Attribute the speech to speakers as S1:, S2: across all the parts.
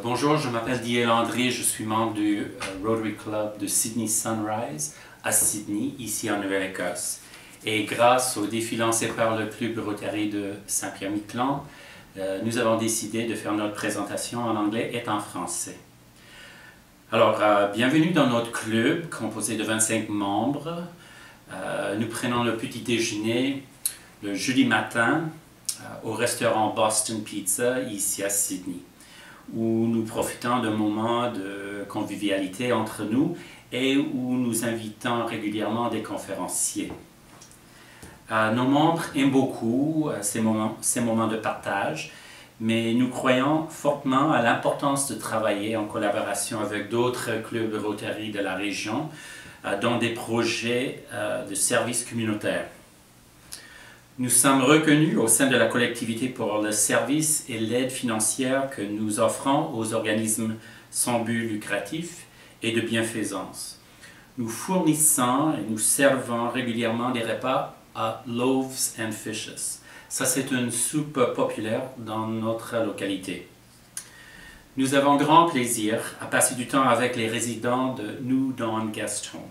S1: Bonjour, je m'appelle Didier Landry, je suis membre du Rotary Club de Sydney Sunrise à Sydney, ici en Nouvelle-Écosse. Et grâce au défi lancé par le Club Rotary de Saint-Pierre-Miquelon, nous avons décidé de faire notre présentation en anglais et en français. Alors, bienvenue dans notre club composé de 25 membres. Nous prenons le petit déjeuner le jeudi matin au restaurant Boston Pizza ici à Sydney, où nous profitons d'un moment de convivialité entre nous et où nous invitons régulièrement des conférenciers. Nos membres aiment beaucoup ces moments de partage, mais nous croyons fortement à l'importance de travailler en collaboration avec d'autres clubs Rotary de la région dans des projets de services communautaires. Nous sommes reconnus au sein de la collectivité pour le service et l'aide financière que nous offrons aux organismes sans but lucratif et de bienfaisance. Nous fournissons et nous servons régulièrement des repas à Loaves and Fishes. Ça, c'est une soupe populaire dans notre localité. Nous avons grand plaisir à passer du temps avec les résidents de New Dawn Guest Home.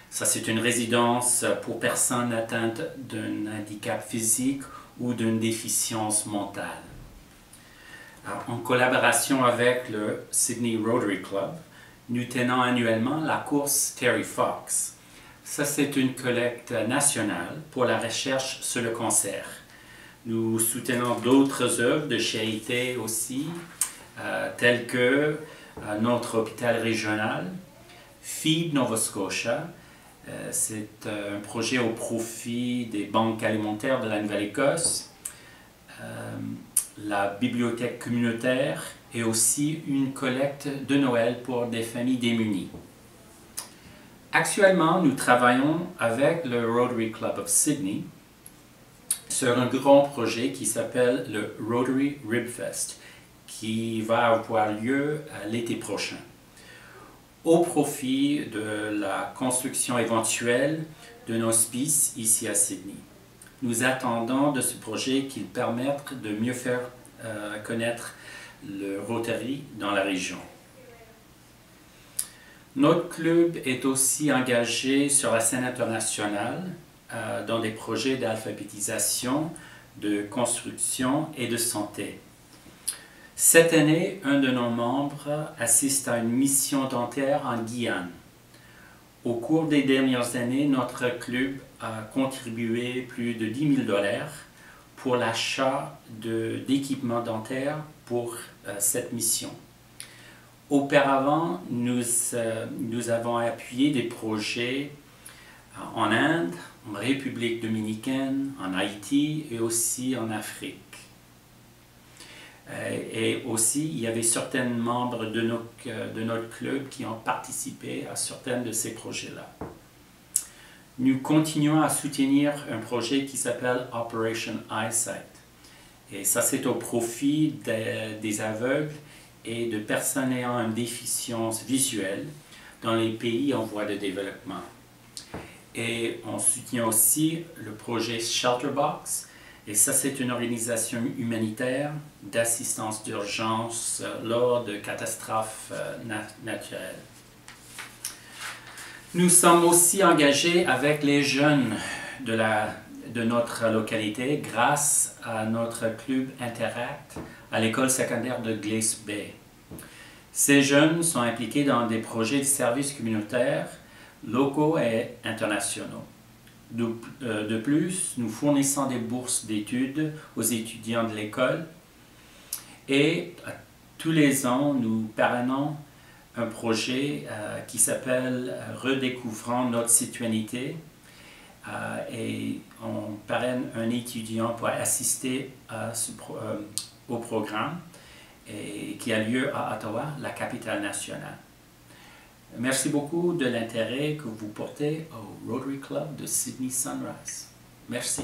S1: Ça, c'est une résidence pour personnes atteintes d'un handicap physique ou d'une déficience mentale. Alors, en collaboration avec le Sydney Rotary Club, nous tenons annuellement la course Terry Fox. Ça, c'est une collecte nationale pour la recherche sur le cancer. Nous soutenons d'autres œuvres de charité aussi, telles que notre hôpital régional, Feed Nova Scotia. C'est un projet au profit des banques alimentaires de la Nouvelle-Écosse, la bibliothèque communautaire et aussi une collecte de Noël pour des familles démunies. Actuellement, nous travaillons avec le Rotary Club of Sydney sur un grand projet qui s'appelle le Rotary Ribfest, qui va avoir lieu l'été prochain, au profit de la construction éventuelle d'un hospice ici à Sydney. Nous attendons de ce projet qu'il permette de mieux faire connaître le Rotary dans la région. Notre club est aussi engagé sur la scène internationale dans des projets d'alphabétisation, de construction et de santé. Cette année, un de nos membres assiste à une mission dentaire en Guyane. Au cours des dernières années, notre club a contribué plus de 10 000 $ pour l'achat d'équipements dentaires pour cette mission. Auparavant, nous avons appuyé des projets en Inde, en République dominicaine, en Haïti et aussi en Afrique. Et aussi, il y avait certains membres de notre club qui ont participé à certains de ces projets-là. Nous continuons à soutenir un projet qui s'appelle Operation Eyesight. Et ça, c'est au profit des aveugles et de personnes ayant une déficience visuelle dans les pays en voie de développement. Et on soutient aussi le projet Shelterbox. Et ça, c'est une organisation humanitaire d'assistance d'urgence lors de catastrophes naturelles. Nous sommes aussi engagés avec les jeunes de notre localité grâce à notre club Interact à l'école secondaire de Glace Bay. Ces jeunes sont impliqués dans des projets de services communautaires locaux et internationaux. De plus, nous fournissons des bourses d'études aux étudiants de l'école et tous les ans, nous parrainons un projet qui s'appelle « Redécouvrant notre citoyenneté » et on parraine un étudiant pour assister au programme qui a lieu à Ottawa, la capitale nationale. Merci beaucoup de l'intérêt que vous portez au Rotary Club de Sydney Sunrise. Merci.